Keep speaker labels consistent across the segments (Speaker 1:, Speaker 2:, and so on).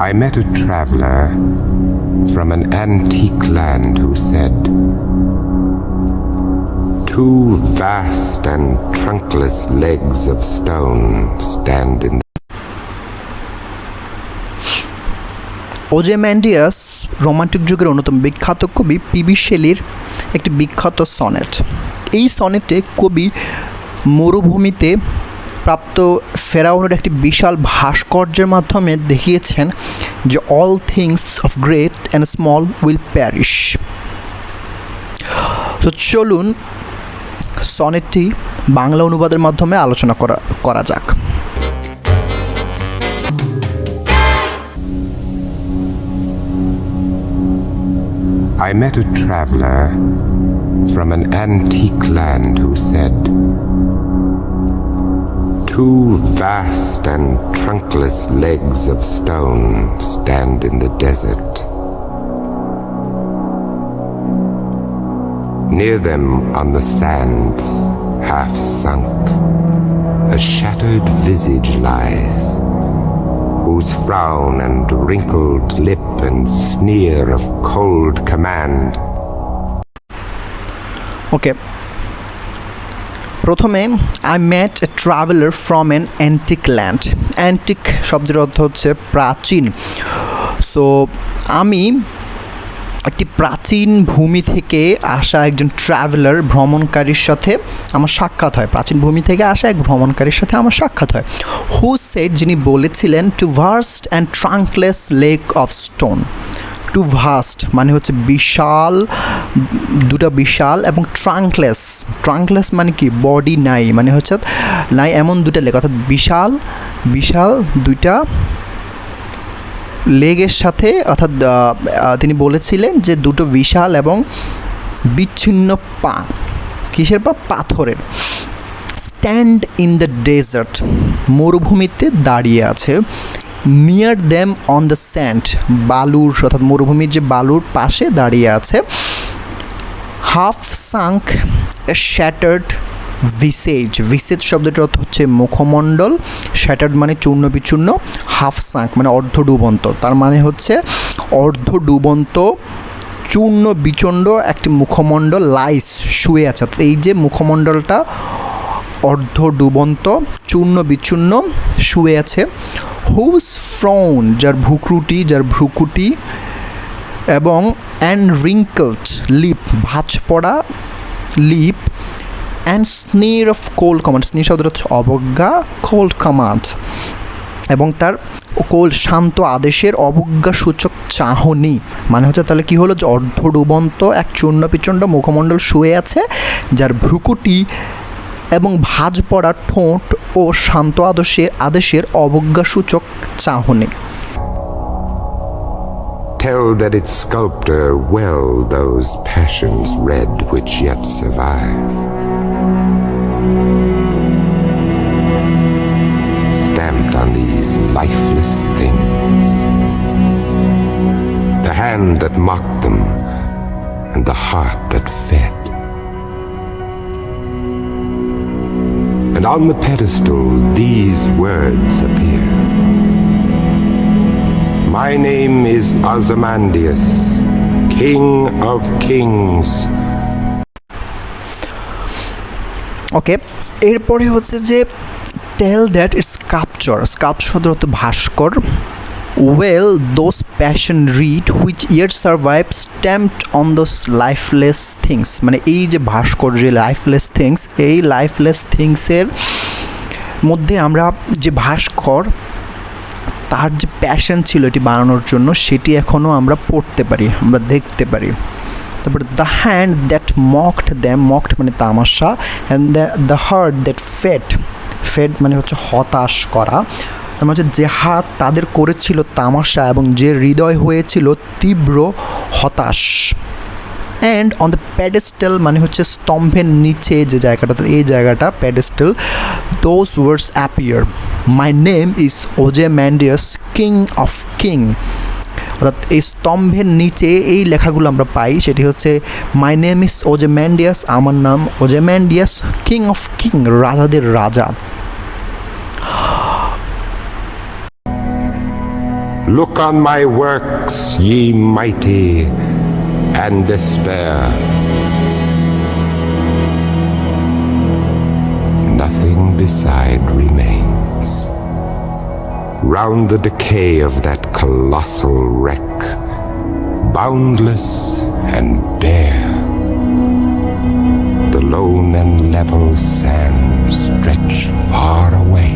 Speaker 1: I met a traveler from an antique land who said, "Two vast and trunkless legs of stone stand in the..."
Speaker 2: Ozymandias romantic যুগের অন্যতম বিখ্যাত কবি PB শেলির একটি বিখ্যাত sonnet. এই সনেটে কবি মরুভূমিতে প্রাপ্ত ফেরাউনের একটি বিশাল ভাস্কর্যের মাধ্যমে দেখিয়েছেন যে all things of great and small will parish. তো চলুন সনেটটি বাংলা অনুবাদের মাধ্যমে আলোচনা করা যাক।
Speaker 1: I met a traveler from an antique land who said, "Two vast and trunkless legs of stone stand in the desert. Near them on the sand, half sunk, a shattered visage lies, whose frown and wrinkled lip and sneer of cold command."
Speaker 2: ওকে, প্রথমে I met a traveller from an antique land. Antique শব্দের অর্থ হচ্ছে প্রাচীন। So আমি একটি প্রাচীন ভূমি থেকে আসা একজন ট্রাভেলার ভ্রমণকারীর সাথে আমার সাক্ষাৎ হয়। প্রাচীন ভূমি থেকে আসা এক ভ্রমণকারীর সাথে আমার সাক্ষাৎ হয়। হু সেড, যিনি বলেছিলেন, two vast and trunkless legs of stone. Two vast মানে হচ্ছে বিশাল, দুটা বিশাল, এবং ট্রাঙ্কলেস, ট্রাঙ্কলেস মানে কি বডি নাই, মানে হচ্ছে নাই এমন দুটা লেক, অর্থাৎ বিশাল বিশাল দুইটা লেগের সাথে, অর্থাৎ তিনি বলেছিলেন যে দুটো বিশাল এবং বিচ্ছিন্ন পা, কিসের পা? পাথরের। স্ট্যান্ড ইন দ্য ডেজার্ট, মরুভূমিতে দাঁড়িয়ে আছে। Near them on the sand, বালুর, অর্থাৎ মরুভূমির যে বালুর পাশে দাঁড়িয়ে আছে। Half sunk a shattered visage, visage শব্দটির অর্থ হচ্ছে মুখমণ্ডল, শ্যাটার্ড মানে চূর্ণ বিচূর্ণ, হাফ সাঙ্ক মানে অর্ধ ডুবন্ত, তার মানে হচ্ছে অর্ধ ডুবন্ত চূর্ণ বিচণ্ড একটি মুখমণ্ডল লাইস শুয়ে আছে। এই যে মুখমণ্ডলটা অর্ধ ডুবন্ত চূর্ণ বিচূর্ণ শুয়ে আছে। হুজ ফ্রন, যার ভ্রুকুটি, যার ভ্রুকুটি, এবং অ্যান্ড রিঙ্কলড লিপ, ভাঁজ পড়া lip, and sneer of cold command, sneer শব্দটা হচ্ছে অবজ্ঞা, কোল্ড কমান্ড, এবং তার কোল শান্ত আদেশের অবজ্ঞাসূচক চাহনি। মানে হচ্ছে তাহলে কী হলো, যে অর্ধ ডুবন্ত এক চূর্ণ বিচণ্ড মুখমণ্ডল শুয়ে আছে, যার ভ্রুকুটি এবং ভাঁজ পড়া ঠোঁট ও শান্ত আদেশের অবজ্ঞাসূচক চাহনি।
Speaker 1: Tell that its sculptor well those passions red which yet survive. Stamped on these lifeless things, the hand that mocked them and the heart that fed. And on the pedestal these words appear: "My name is Ozymandias, King of Kings."
Speaker 2: ওকে, এরপরে হচ্ছে যে tell that it's sculptor, sculptor শব্দের অর্থ ভাস্কর। Well those passions read which yet survive stamped on those lifeless things, মানে এই যে ভাস্কর্য, লাইফলেস থিংস, এই লাইফলেস থিংসের মধ্যে আমরা যে ভাস্কর, তার যে প্যাশন ছিল এটি বানানোর জন্য, সেটি এখনও আমরা পড়তে পারি, আমরা দেখতে পারি। তারপরে the hand that mocked them, mocked মানে তামাশা, and the heart that fed, fed মানে হচ্ছে হতাশ করা, তার মানে হচ্ছে যে হাত তাদের করেছিল তামাশা এবং যে হৃদয় হয়েছিল তীব্র হতাশ। অ্যান্ড অন দ্য প্যাডেস্টাল মানে হচ্ছে স্তম্ভের নিচে যে জায়গাটা, এই জায়গাটা pedestal, those words appear, my name is Ozymandias, king of king. অর্থাৎ এই স্তম্ভের নিচে এই লেখাগুলো আমরা পাই, সেটি হচ্ছে মাই নেম ইজ ওজাইমান্ডিয়াস, আমার নাম ওজাইমান্ডিয়াস, কিং অফ কিং, রাজাদের রাজা।
Speaker 1: Look on my works, ye mighty, and despair. Nothing beside remains. Round the decay of that colossal wreck, boundless and bare, the lone and level sands stretch far away.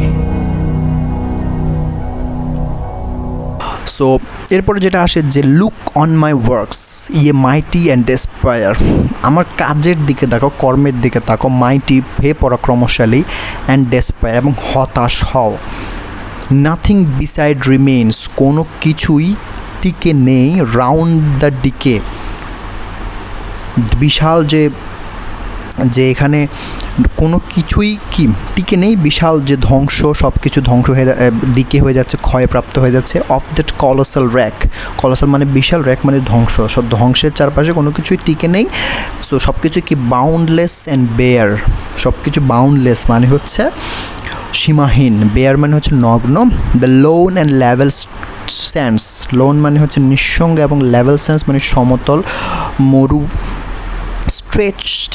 Speaker 2: So এরপরে যেটা আসে যে look on my works ইয়ে মাইটি and despair, আমার কাজের দিকে তাকো, কর্মের দিকে তাকো, মাইটি হে পরাক্রমশালী, অ্যান্ড ডেসপায়ার এবং হতাশ হও। নাথিং বিসাইড রিমেইনস, কোনো কিছুই টিকে নেই, রাউন্ড দ্য ডিকে, বিশাল যে এখানে কোনো কিছুই কি টিকে নেই, বিশাল যে ধ্বংস, সব কিছু ধ্বংস হয়ে দিকে হয়ে যাচ্ছে, ক্ষয়প্রাপ্ত হয়ে যাচ্ছে। Of that colossal rack, colossal মানে বিশাল, র্যাক মানে ধ্বংস, সব ধ্বংসের চারপাশে কোনো কিছুই টিকে নেই। সো সব কিছু কি বাউন্ডলেস অ্যান্ড বেয়ার, সব কিছু বাউন্ডলেস মানে হচ্ছে সীমাহীন, বেয়ার মানে হচ্ছে নগ্ন। The loan and level sands, loan মানে হচ্ছে নিঃসঙ্গ এবং লেভেল স্যান্ডস মানে সমতল মরু, স্ট্রেচড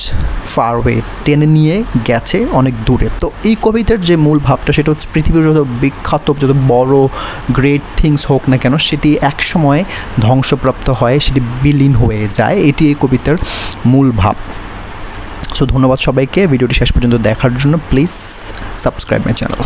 Speaker 2: ফার ওয়ে, টেনে নিয়ে গেছে অনেক দূরে। তো এই কবিতার যে মূল ভাবটা সেটা হচ্ছে পৃথিবীর যত বিখ্যাত, যত বড় গ্রেট থিংস হোক না কেন, সেটি একসময় ধ্বংসপ্রাপ্ত হয়, সেটি বিলীন হয়ে যায়। এটি এই কবিতার মূল ভাব। সো ধন্যবাদ সবাইকে ভিডিওটি শেষ পর্যন্ত দেখার জন্য। Please subscribe my channel.